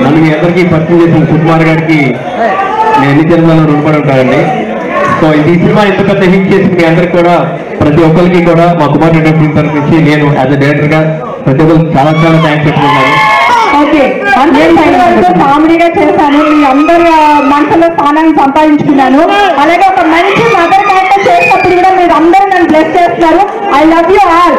నన్ను మీ అందరికీ పరిచయం చేసిన సుకుమార్ గారికి నేను ఎన్ని జన్మలో రుణపడి ఉంటానండి. సో ఈ సినిమా ఎంత పెద్ద హిట్ చేసి మీ అందరికి కూడా ప్రతి ఒక్కరికి కూడా మా కుమార్ ఇండస్ట్రీ తరఫు నుంచి నేను యాజ్ అ డైరెక్టర్ గా ప్రతి ఒక్కరికి చాలా చాలా థ్యాంక్స్ చెప్తున్నాను. ఓకే, కామెడీగా చేశాను, మీ అందరి మనసులో స్థానాన్ని సంపాదించుకున్నాను. అలాగే ఒక మంచి మదర్ క్యారెక్టర్ చేసినప్పుడు కూడా మీరు అందరూ నన్ను బ్లెస్ చేస్తున్నారు. I love you all.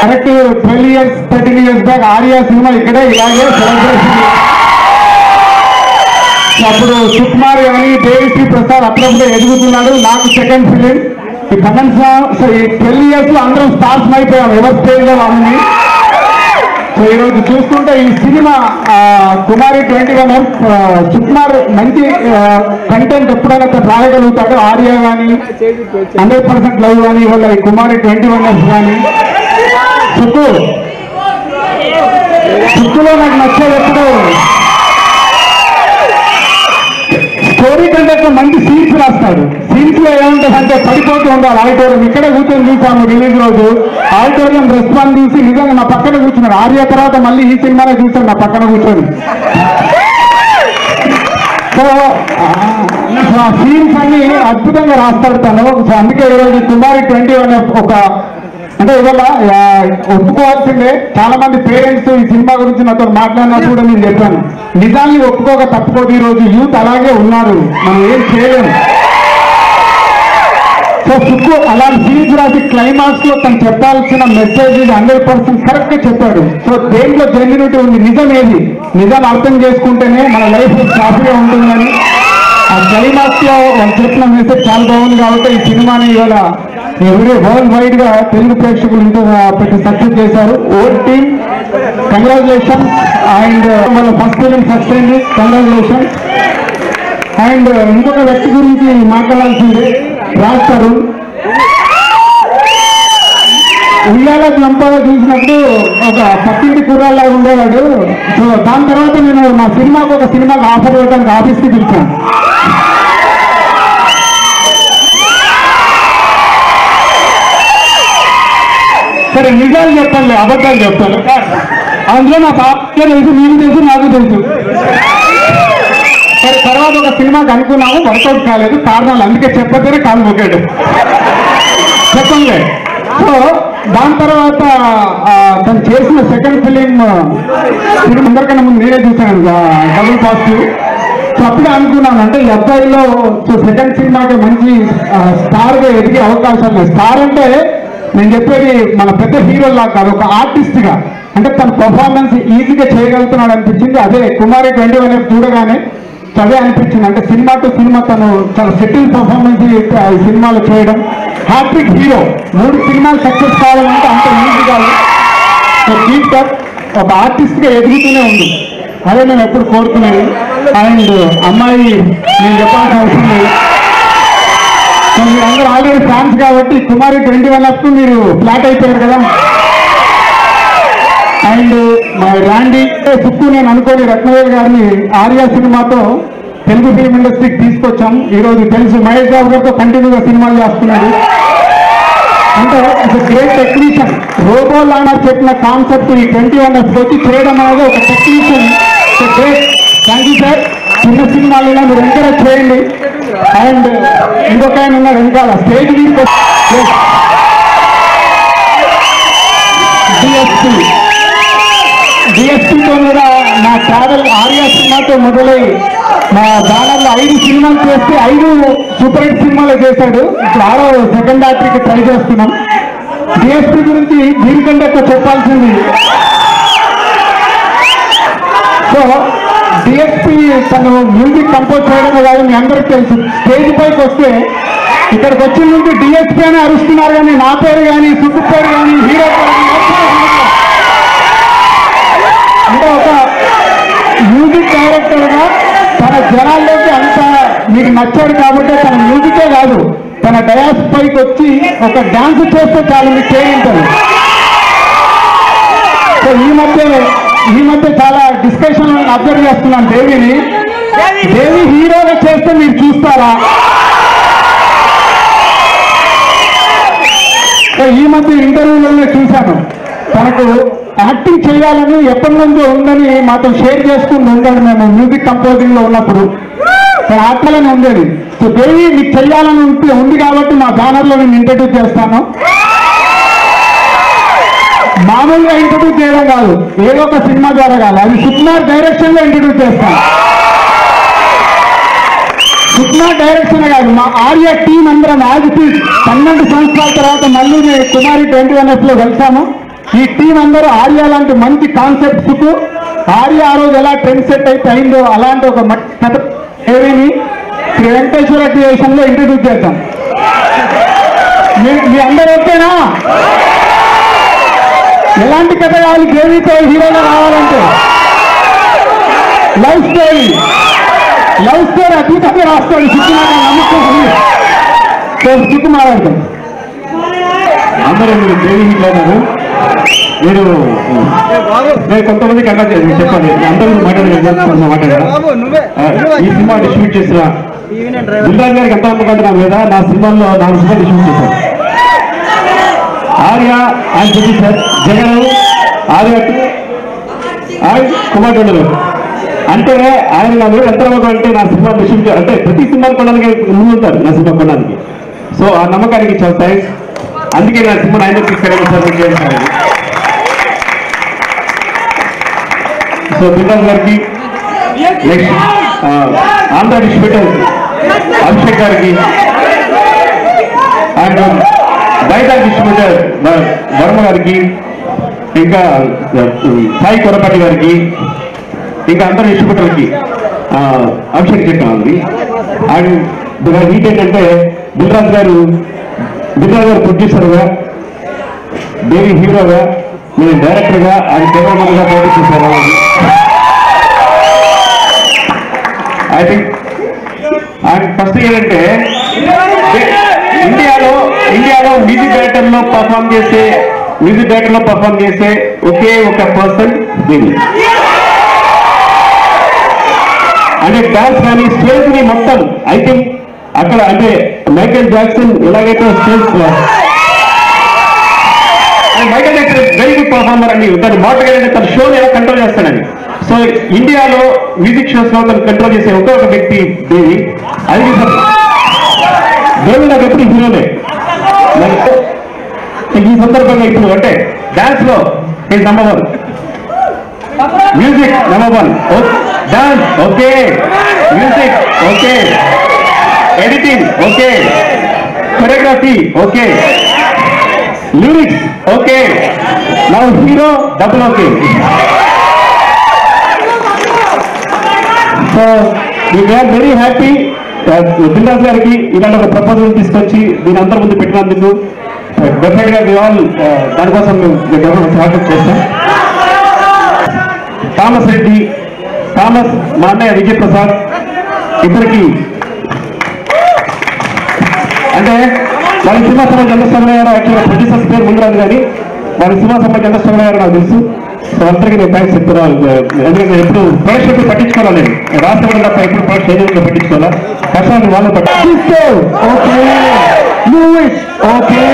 Correct 12 years 13 years back Arya cinema ఇక్కడే ఇలాగే సెలబ్రేషన్. అప్పుడు సుకుమార్ కానీ దేవిశ్రీ ప్రసాద్ అప్పుడప్పుడే ఎదుగుతున్నాడు. నాకు సెకండ్ ఫిలిం ఈ కమెంట్స్. సో ఈ 12 years లో అందరం స్టార్స్ అయిపోయాం ఎవరి స్టేజ్ లో వాళ్ళని. సో ఈరోజు చూస్తుంటే ఈ సినిమా కుమారి 21 సుకుమార్ మంచి కంటెంట్ ఎప్పుడైనా రాయగలుగుతాడు. ఆర్యా కానీ 100% లవ్ కానీ ఇవాళ ఈ కుమారి 21 కానీ సుక్కులో నాకు నచ్చేది ఎప్పుడు స్టోరీ కంటే మంచి సీన్స్ రాస్తాడు. సీన్స్ లో ఏముంటుంది అంటే పడిపోతూ ఉండాలి. ఆడిటోరియం ఇక్కడే కూర్చొని చూసాము రిలీజ్ రోజు. ఆడిటోరియం రెస్పాన్స్ చూసి నిజంగా నా పక్కన కూర్చున్నాడు. ఆర్య తర్వాత మళ్ళీ ఈ సినిమానే చూసాను నా పక్కన కూర్చొని. సో ఆ సీన్స్ అన్ని అద్భుతంగా రాస్తాడు తను. సో అందుకే ఈరోజు కుమారి 21 ఒక అంటే ఇవాళ ఒప్పుకోవాల్సిందే. చాలా మంది పేరెంట్స్ ఈ సినిమా గురించి నాతో మాట్లాడినప్పుడు కూడా నేను చెప్పాను, నిజాన్ని ఒప్పుకోక తప్పుకోదు. ఈ రోజు యూత్ అలాగే ఉన్నారు, మనం ఏం చేయలేము. సో సుక్కు అలాంటి సీన్స్ రాసి క్లైమాక్స్ లో తను చెప్పాల్సిన మెసేజ్ 100% కరెక్ట్ గా చెప్పాడు. సో దేంట్లో జెన్యూనిటీ ఉంది, నిజం ఏది, నిజాన్ని అర్థం చేసుకుంటేనే మన లైఫ్ సాఫీగా ఉంటుందని ఆ క్లైమాక్స్ లో వాళ్ళు చెప్పిన మెసేజ్ చాలా బాగుంది. కాబట్టి ఈ సినిమాని ఇవాళ ఎవరి వరల్డ్ వైడ్ గా తెలుగు ప్రేక్షకులు ఇంత పెట్టి సక్సెస్ చేశారు. Old team congratulation. అండ్ వాళ్ళ ఫస్ట్ ఫిలిం ఫస్ట్ అయింది, కంగ్రాచులేషన్. అండ్ ఇంకొక వ్యక్తి గురించి మాట్లాడాల్సింది రాజ్ తరుణ్. ఉయ్యాల లంపగా చూసినప్పుడు ఒక పక్కింటి కుర్రాల్లా ఉండేవాడు. సో దాని తర్వాత నేను మా సినిమాకు ఒక సినిమాకి ఆఫర్ ఇవ్వడానికి ఆఫీస్కి పిలిచాను. సరే నిజాలు చెప్పండి, అబద్ధాలు చెప్తాను. అందులో నా పాప తెలుసు, మీకు తెలుసు, నాకు తెలుసు. సరే తర్వాత ఒక సినిమాకి అనుకున్నాము, వర్కౌట్ కాలేదు, కారణాలు అందుకే చెప్పతేనే కాలు మొక్కాడు చెప్పండి. సో దాని తర్వాత తను చేసిన సెకండ్ ఫిలిం అందరికన్నా ముందు నేనే చూశాను, డబుల్ పాజిటివ్. సో అప్పుడే అనుకున్నాను అంటే ఈ అబ్బాయిలో సెకండ్ సినిమాకి మంచి స్టార్ గా ఎదిగే అవకాశాలు ఉన్నాయి. స్టార్ అంటే నేను చెప్పేది మన పెద్ద హీరోలా కాదు, ఒక ఆర్టిస్ట్ గా. అంటే తన పర్ఫార్మెన్స్ ఈజీగా చేయగలుగుతున్నాడు అనిపించింది. అదే కుమారి 21 చూడగానే అదే అనిపించింది. అంటే సినిమా టు సినిమా తను చాలా సెటిల్ పర్ఫార్మెన్స్ ఈ సినిమాలో చేయడం. హ్యాట్రిక్ హీరో, 3 సినిమాలు సక్సెస్ కావాలంటే అంత ఈజీ కాదు. సో కీప్ దట్, ఒక ఆర్టిస్ట్ గా ఎదుగుతూనే ఉంది, అదే నేను ఎప్పుడు కోరుకునేది. అండ్ అమ్మాయి నేను చెప్పాల్సిన అవసరం లేదు, మీరు అందరూ ఆల్రెడీ ఫ్యాన్స్ కాబట్టి కుమారి 21 మీరు ఫ్లాట్ అయిపోయారు కదా. అండ్ మా రాండీ సుక్కు నేను అనుకోని రత్నవేల్ గారిని ఆర్యా సినిమాతో తెలుగు ఫిల్మ్ ఇండస్ట్రీకి తీసుకొచ్చాం. ఈరోజు తెలుసు మహేష్ బాబు గారితో కంటిన్యూగా సినిమాలు చేస్తున్నాడు. అంటే గ్రేట్ టెక్నీషియన్. రోబో లానా చెప్పిన కాన్సెప్ట్ ఈ 21 వచ్చి చేయడం అనేది ఒక technician. Great, thank you sir. చిన్న సినిమాలలో మీరు ఎంకరేజ్ చేయండి. అండ్ ఇంకొక ఆయన ఉన్నారు వెనకాల స్టేజ్ డిఎస్పీతో కూడా మా ట్రావెల్ ఆర్యా సినిమాతో మొదలై మా బ్యానర్లో 5 సినిమాలు చేస్తే 5 సూపర్ హిట్ సినిమాలు చేశాడు. ఇప్పుడు 6వ సెకండ్ యాక్టర్కి ట్రై చేస్తున్నాం. డిఎస్పీ గురించి దీనికంటే ఎక్కువ చెప్పాల్సింది. సో డిఎస్పీ తను మ్యూజిక్ కంపోజ్ చేయడమే కాదు, మీ అందరికి తెలుసు. స్టేజ్ పైకి వస్తే ఇక్కడికి వచ్చిన నుండి డిఎస్పీ అని అరుస్తున్నారు, కానీ నా పేరు కానీ సుక్కు పేరు కానీ హీరో పేరు అంటే ఒక మ్యూజిక్ డైరెక్టర్ గా తన జనాల్లోకి అంత మీకు నచ్చాడు కాబట్టి తన మ్యూజికే కాదు, తన డయాస్ పైకి వచ్చి ఒక డాన్స్ చేస్తే చాలు మీకు చేయింటారు. సో ఈ మధ్య చాలా డిస్కషన్ అబ్జర్వ్ చేస్తున్నాను. దేవి హీరోగా చేస్తే మీరు చూస్తారా? సో ఈ మధ్య ఇంటర్వ్యూలోనే చూశాను, తనకు యాక్టింగ్ చేయాలని ఎప్పటి నుంచో ఉందని మాతో షేర్ చేసుకుని ఉండాలి. మేము మ్యూజిక్ కంపోజింగ్ లో ఉన్నప్పుడు అట్లనే ఉండేది. సో దేవి మీకు చెయ్యాలని ఉంది కాబట్టి మా బ్యానర్ లో నేను ఇంట్రడ్యూస్ చేస్తాను. మామూలుగా ఇంట్రడ్యూస్ చేయడం కాదు, ఏదో ఒక సినిమా ద్వారా కాదు, అది సుకుమార్ డైరెక్షన్ లో ఇంట్రడ్యూస్ చేస్తాను. సుకుమార్ డైరెక్షన్ కాదు, మా ఆర్య టీం అందరం ఆగితే 12 సంవత్సరాల తర్వాత మళ్ళీ కుమారి 21F లో వెళ్తాము. ఈ టీం అందరూ ఆర్య లాంటి మంచి కాన్సెప్ట్ సుకు ఆర్య ఆ రోజు ఎలా ట్రెండ్ సెట్ అయితే అయిందో అలాంటి ఒక కథ ఏవిని శ్రీ వెంకటేశ్వర క్రియేషన్ లో ఇంట్రడ్యూస్ చేద్దాం. మీ అందరూ ఓకేనా? ఎలాంటి కథ కావాలి? దేవితో హీరోగా రావాలంటే లవ్ స్టోరీ అద్భుతంగా రాస్తాడు సుకుమార్. నమ్మకం సుకుమార్ అంటే అందరూ మీరు దేవి హీరో అన్నారు. నేను కొంతమందికి అన్నా చెప్పాలి, అందరూ మాట్లాడారు. ఈ సినిమా డిస్ట్రిబ్యూట్ చేసిన దిల్రాజు గారికి ఎంత నమ్మకం నా మీద. నా సినిమాల్లో 4 సినిమా డిస్ట్రిబ్యూట్ చేశాను. Arya and sir, Jagan, Arya and Kumar టోండలు. అంటే ఆయన నా మీద ఎంత నమ్మకం అంటే నా సినిమా డిస్ట్రిబ్యూట్ అంటే ప్రతి సినిమా కొనడానికి ముందు ఉంటారు నా సినిమా కొనడానికి. సో ఆ నమ్మకానికి చాలా థ్యాంక్స్. అందుకే నా సినిమా ఆయన తీసుకెళ్ళి సో దిల్రాజు గారికి, నెక్స్ట్ ఆంధ్ర డిస్ట్రిబ్యూటర్ అభిషేక్ గారికి, అండ్ బయట డిస్ట్రిబ్యూటర్ వర్మ గారికి, ఇంకా సాయి కొరపాటి గారికి, ఇంకా అందరు డిస్ట్రిబ్యూటర్కి అభిషేక్ చెప్పాలి. అండ్ నీట్ ఏంటంటే దిల్రాజు గారు ప్రొడ్యూసర్గా, దేవి హీరోగా, నేను డైరెక్టర్గా, ఆయన కెమెరామెన్గా పోటీ చేశాను. ఐ థింక్ అండ్ ఫస్ట్ ఏంటంటే ఇండియాలో మ్యూజిక్ డైరెక్టర్లో పర్ఫామ్ చేసే ఒకే ఒక పర్సన్ దేవి. అంటే డాన్స్ కానీ స్టేజ్ ని మొత్తం ఐ థింక్ అక్కడ అంటే మైకేల్ జాక్సన్ ఎలాగైతే stage Michael Jackson very good performer అని తను మాట్లాడే తన షోని ఎలా కంట్రోల్ చేస్తాడని. సో ఇండియాలో మ్యూజిక్ షోస్ లో తను కంట్రోల్ చేసే ఒక వ్యక్తి దేవి. అది దేవి నాకు ఎప్పుడు హీరోనే. ఈ సందర్భంగా ఇప్పుడు అంటే డాన్స్ లో is number 1, music number 1, dance okay, music okay, editing okay, choreography okay, lyrics okay, నా hero double okay. So we are very happy Dil Raju గారికి ఇలాంటి ఒక ప్రపోజల్ తీసుకొచ్చి దీని అందరి ముందు పెట్టినందుకు డెఫినెట్ గా దానికోసం మేము స్వాగతం చేస్తాం. థామస్ రెడ్డి, థామస్ మా అన్నయ్య విజయ్ ప్రసాద్ ఇద్దరికి అంటే వాళ్ళ సినిమా సభ చంద్రశేఖర గారు యాక్చువల్గా ప్రొడ్యూసర్స్ పేరు ముందు రాదు కానీ వాళ్ళ సినిమా సభ చంద్రశేఖర గారు నాకు తెలుసు. సో అందరికీ నేను థ్యాంక్స్ చెప్తున్నాను. ఎందుకంటే ఎప్పుడు ప్రొడక్షన్ ఎప్పుడు పట్టించుకోవాలి, రాష్ట్రం తప్ప ఎప్పుడు ప్రొడక్షన్ ఏదైనా పట్టించుకోవాలా, కష్టాన్ని వాళ్ళు పట్టించుకో. Okay okay.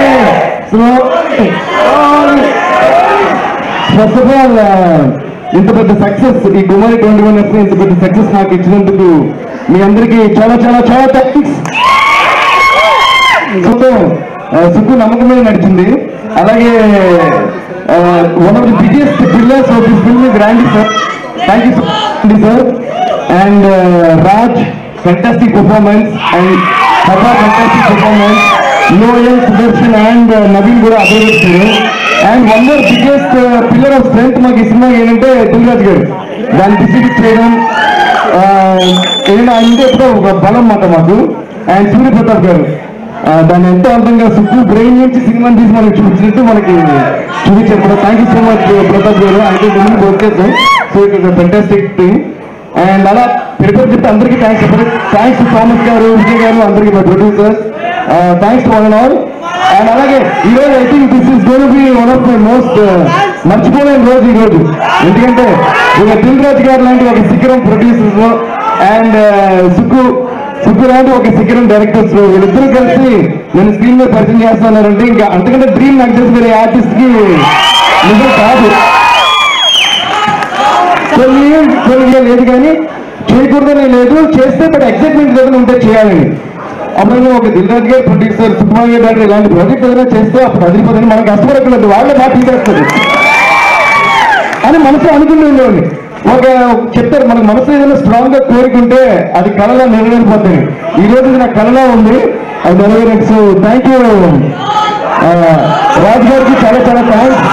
So first of all ఇంత పెద్ద సక్సెస్ ఈ కుమారి 21F ఇంత పెద్ద సక్సెస్ నాకు ఇచ్చినందుకు మీ అందరికీ చాలా చాలా చాలా థ్యాంక్స్. సుకు నమ్మకం మీద నడిచింది. అలాగే one of the biggest pillars of this film is Randy sir. Thank you so much sir. And Raj fantastic performance and Papa fantastic performance. Noel, Sudarshan and Naveen కూడా అభినందిస్తారు. And one more biggest pillar of strength మాకు ఈ cinema ఏంటంటే దిల్రాజు గారు దాన్ని distribute చేయడం ఏదైనా అంటే ఎప్పుడో ఒక బలం మాట మాకు. అండ్ సూర్యప్రతాప్ గారు దాన్ని ఎంతో అందంగా సుప్పు బ్రెయిన్ నుంచి సినిమాని తీసి మనకి చూపించినట్టు మనకి చూపించారు కూడా. Thank you so much Pratap గారు. అయితే ముందు వచ్చేద్దాం. So it is fantastic thing. And అలా పెరిపేరు చెప్తే అందరికీ థ్యాంక్స్ చెప్పారు. థ్యాంక్స్ టు థామస్ గారు, విజయ్ గారు, అందరికీ మా producers thanks to one and all. And అలాగే ఈ రోజు I think this is gonna be one of my most మర్చిపోలేని రోజు ఈ రోజు. ఎందుకంటే ఇక దిల్రాజు గారు లాంటి ఒక శిఖరం ప్రొడ్యూసర్స్ లో అండ్ సుక్కు లాంటి ఒక శిఖరం డైరెక్టర్స్ లో వీళ్ళిద్దరూ కలిసి నేను స్క్రీన్ మీద పరిచయం చేస్తున్నారంటే ఇంకా అంతకంటే డ్రీమ్ నాకు తెలిసి వేరే ఆర్టిస్ట్ కి నిజం కాదు. కొన్ని లేదు కానీ చేయకూడదని లేదు, చేస్తే బట్ ఎగ్జైట్మెంట్ ఏదైనా ఉంటే చేయాలని. అప్పుడు ఒక దిల్రాజ్ గారు ప్రొడ్యూసర్, సుకుమార్ గారు ఇలాంటి ప్రాజెక్ట్ ఏదైనా చేస్తే అప్పుడు అదిరిపోతుంది, మనం కష్టపడకూడదు, వాళ్ళే బాగా తీసేస్తారు అని మనసు అనుకుంటూ ఉండేవాడిని. ఒక చెప్తారు మనకు మనసు ఏదైనా స్ట్రాంగ్ గా కోరుకుంటే అది కళలో నెరవేరిపోతాయి. ఈ రోజు నా కళలో ఉంది, అది నెరవేరచ్చు. సో థ్యాంక్ యూ రాజ్ గారికి చాలా చాలా థ్యాంక్స్,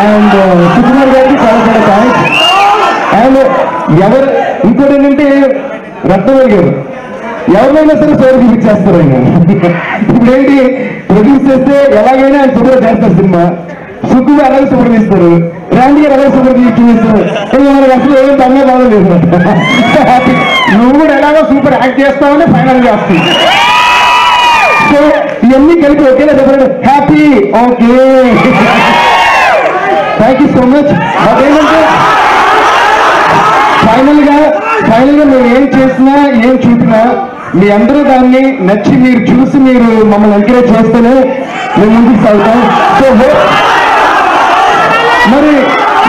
అండ్ సుకుమార్ గారికి చాలా చాలా థ్యాంక్స్. అండ్ ఇంకోటి ఏంటంటే రత్నవేల్ గారు ఎవరినైనా సరే సోర్ చూపించేస్తారు ఆయన. ఇప్పుడు ఏంటి ప్రొడ్యూస్ చేస్తే ఎలాగైనా ఆయన సూపర్ చేస్తారు సినిమా, సుక్కు అలాగే సూపర్ తీస్తారు, రాండి గారు అలాగే సూపర్ చూపిస్తారు. మనకు అసలు ఏం తమ్మే బాగలేదు. నువ్వు కూడా ఎలాగో సూపర్ యాక్ట్ చేస్తావని ఫైనల్ చేస్తుంది. సో ఇవన్నీ కలిపి ఒకేలా చెప్పండి, happy. Okay, thank you so much. అదేంటంటే ఫైనల్ గా మేము ఏం చేసినా ఏం చూపినా మీ అందరూ దాన్ని నచ్చి మీరు చూసి మీరు మమ్మల్ని ఎంకరేజ్ చేస్తేనే మేము ముందుకు సాగుతాం. సో మరి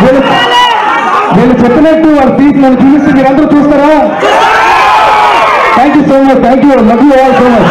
వీళ్ళు చెప్పినట్టు వాళ్ళు తీసి నన్ను చూపిస్తే మీరందరూ చూస్తారా? Thank you so much, thank you, love you all so much.